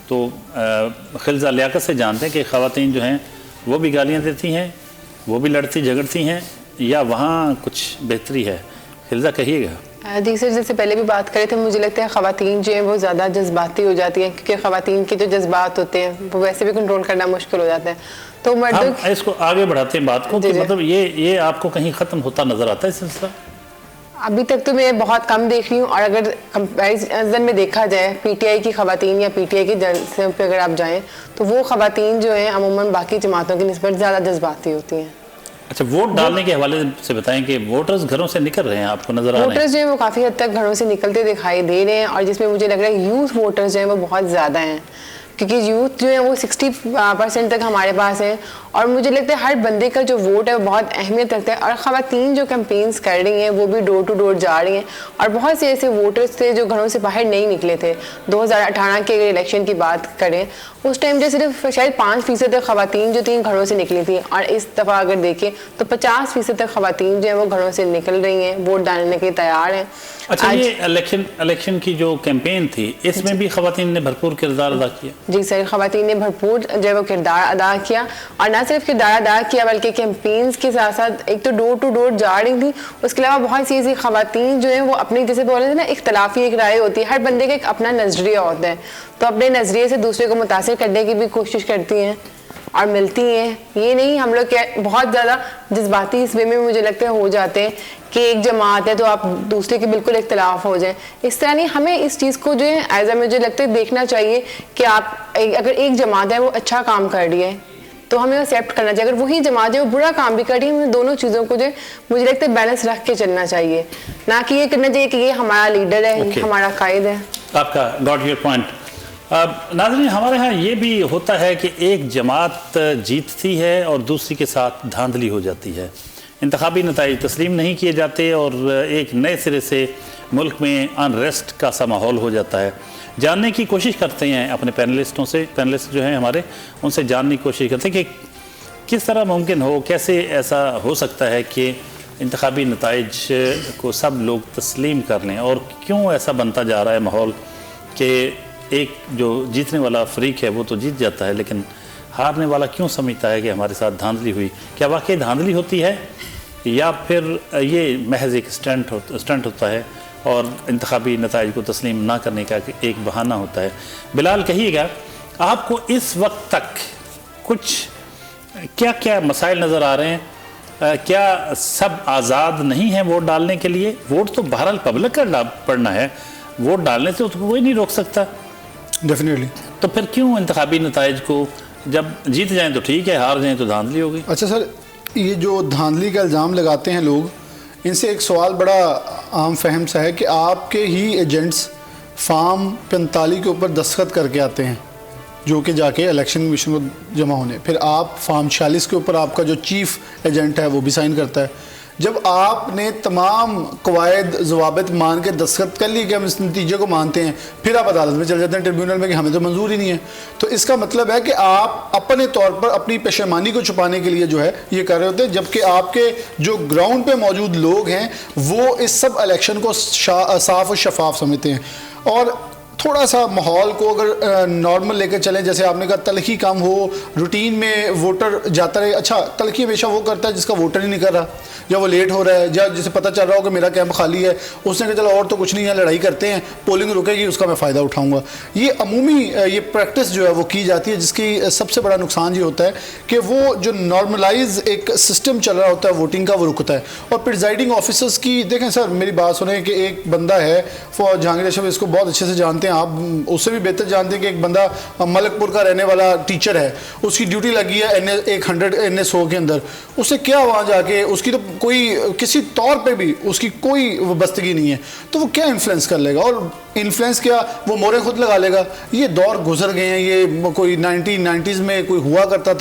तो खिलजा लियाकत से जानते हैं कि ख़वातीन जो हैं वो भी गालियाँ देती हैं, वो भी लड़ती झगड़ती हैं, या वहाँ कुछ बेहतरी है? खिलजा कहिएगा। जी सर, जैसे पहले भी बात करे थे, मुझे लगता है ख़वातीन जो हैं वो ज़्यादा जज्बाती हो जाती हैं, क्योंकि ख़वातीन के जो जज्बात होते हैं वो वैसे भी कंट्रोल करना मुश्किल हो जाता है। तो हम इसको आगे बढ़ाते हैं बात को कि मतलब ये आपको कहीं ख़त्म होता नज़र आता है सिलसिला? अभी तक तो मैं बहुत कम देख रही हूँ, और अगर कंपैरिजन में देखा जाए पीटीआई की ख़वातीन या पीटीआई के जलसे पे अगर आप जाएँ तो वो ख़वातीन जो हैं अमूमन बाकी जमातों की निस्बत ज़्यादा जज्बाती होती हैं। अच्छा, वोट डालने के हवाले से बताएं कि वोटर्स घरों से निकल रहे हैं, आपको नजर आ रहे हैं? वोटर्स जो है वो काफ़ी हद तक घरों से निकलते दिखाई दे रहे हैं, और जिसमें मुझे लग रहा है यूथ वोटर्स जो हैं वो बहुत ज़्यादा हैं, क्योंकि यूथ जो है वो 60% तक हमारे पास है, और मुझे लगता है हर बंदे का जो वोट है वो बहुत अहमियत रखता है। और ख़वातीन जो कैंपेन्स कर रही हैं वो भी डोर टू डोर जा रही हैं, और बहुत से ऐसे वोटर्स थे जो घरों से बाहर नहीं निकले थे। 2018 के अगर इलेक्शन की बात करें, उस टाइम जो सिर्फ शायद 5% तक ख़वातीन जो थी घरों से निकली थी, और इस दफ़ा अगर देखें तो 50% तक ख़वातीन जो है वो घरों से निकल रही हैं, वोट डालने के तैयार हैं। अच्छा, ये इलेक्शन की जो कैंपेन थी इसमें भी ख़वातीन ने भरपूर किरदार अदा किया? जी सर, ख़वातीन ने भरपूर जो है वो किरदार अदा किया, और न सिर्फ किरदार अदा किया बल्कि कैंपेन्स के साथ साथ एक तो डोर टू डोर जा रही थी, उसके अलावा बहुत सी ऐसी ख़वातीन जो हैं वो अपनी, जैसे बोले थे ना, इख्तलाफी एक राय होती है, हर बंदे का एक अपना नज़रिया होता है, तो अपने नज़रिए से दूसरे को मुतासिर करने की भी कोशिश करती हैं और मिलती हैं। ये नहीं हम लोग बहुत ज़्यादा जज्बाती इस वे में मुझे लगता है हो जाते हैं कि एक जमात है तो आप दूसरे के बिल्कुल इख्तलाफ हो जाए, इस तरह नहीं। हमें इस चीज़ को जो है एज मुझे लगता है देखना चाहिए कि आप अगर एक जमात है वो अच्छा काम कर रही है तो हमें एक्सेप्ट करना चाहिए, अगर वही जमात है वो बुरा काम भी कर रही है, हमें दोनों चीज़ों को जो मुझे लगता है बैलेंस रख के चलना चाहिए, ना कि ये करना चाहिए कि ये हमारा लीडर है, ये हमारा कायद है। आपका गॉट योर पॉइंट। नाज़रीन, हमारे यहाँ ये भी होता है कि एक जमात जीतती है और दूसरी के साथ धांधली हो जाती है, इंतखाबी नताइज तस्लीम नहीं किए जाते और एक नए सिरे से मुल्क में अनरेस्ट का सा माहौल हो जाता है। जानने की कोशिश करते हैं अपने पैनलिस्टों से, पैनलिस्ट जो हैं हमारे, उनसे जानने की कोशिश करते हैं कि किस तरह मुमकिन हो, कैसे ऐसा हो सकता है कि इंतखाबी नताइज को सब लोग तस्लीम कर लें, और क्यों ऐसा बनता जा रहा है माहौल कि एक जो जीतने वाला फ्रीक है वो तो जीत जाता है, लेकिन हारने वाला क्यों समझता है कि हमारे साथ धांधली हुई? क्या वाकई धांधली होती है या फिर ये महज एक स्टंट होता है और इंतखाबी नताइज को तस्लीम ना करने का एक बहाना होता है? बिलाल, कहिएगा, आपको इस वक्त तक कुछ क्या क्या मसाइल नज़र आ रहे हैं? क्या सब आज़ाद नहीं हैं वोट डालने के लिए? वोट तो बहरहाल पब्लिक का पड़ना है, वोट डालने से तो कोई नहीं रोक सकता। डेफिनेटली। तो फिर क्यों इंतखाबी नताइज को, जब जीत जाएं तो ठीक है, हार जाएं तो धांधली होगी? अच्छा सर, ये जो धांधली का इल्ज़ाम लगाते हैं लोग, इनसे एक सवाल बड़ा आम फहम सा है कि आपके ही एजेंट्स फार्म 45 के ऊपर दस्तखत करके आते हैं, जो कि जाके इलेक्शन कमीशन को जमा होने, फिर आप फार्म 46 के ऊपर आपका जो चीफ एजेंट है वो भी साइन करता है। जब आपने तमाम कवायद जवाबित मान के दस्तखत कर लिए कि हम इस नतीजे को मानते हैं, फिर आप अदालत में चले जाते हैं, ट्रिब्यूनल में, कि हमें तो मंजूर ही नहीं है। तो इसका मतलब है कि आप अपने तौर पर अपनी पेशेमानी को छुपाने के लिए जो है ये कर रहे होते हैं, जबकि आपके जो ग्राउंड पे मौजूद लोग हैं वो इस सब इलेक्शन को साफ और शफाफ समझते हैं। और थोड़ा सा माहौल को अगर नॉर्मल लेकर चलें, जैसे आपने कहा तलखी कम हो, रूटीन में वोटर जाता रहे। अच्छा, तलखी हमेशा वो करता है जिसका वोटर ही नहीं कर रहा, या वो लेट हो रहा है, या जिसे पता चल रहा हो कि मेरा कैंप खाली है, उसने कहा चलो और तो कुछ नहीं है, लड़ाई करते हैं, पोलिंग रुकेगी, उसका मैं फ़ायदा उठाऊंगा। ये अमूमी ये प्रैक्टिस जो है वो की जाती है, जिसकी सबसे बड़ा नुकसान ये होता है कि वो जो नॉर्मलाइज एक सिस्टम चल रहा होता है वोटिंग का, वो रुकता है। और प्रिजाइडिंग ऑफिसर्स की देखें सर, मेरी बात सुने कि एक बंदा है जहांगीर अशरफ, इसको बहुत अच्छे से जानते हैं आप, उससे भी बेहतर जानते हैं कि एक बंदा मलकपुर का रहने वाला टीचर है, उसकी ड्यूटी लगी है NS100 NS100 के अंदर, उसे क्या वहाँ जाके उसकी तो कोई किसी तौर पे भी उसकी कोई वबस्तगी नहीं है, तो वो क्या इन्फ्लुएंस कर लेगा? और इन्फ्लुएंस क्या, वो मोहरें खुद लगा लेगा। ये दौर गुजर गए हैं, ये कोई 1990s में कोई हुआ करता था।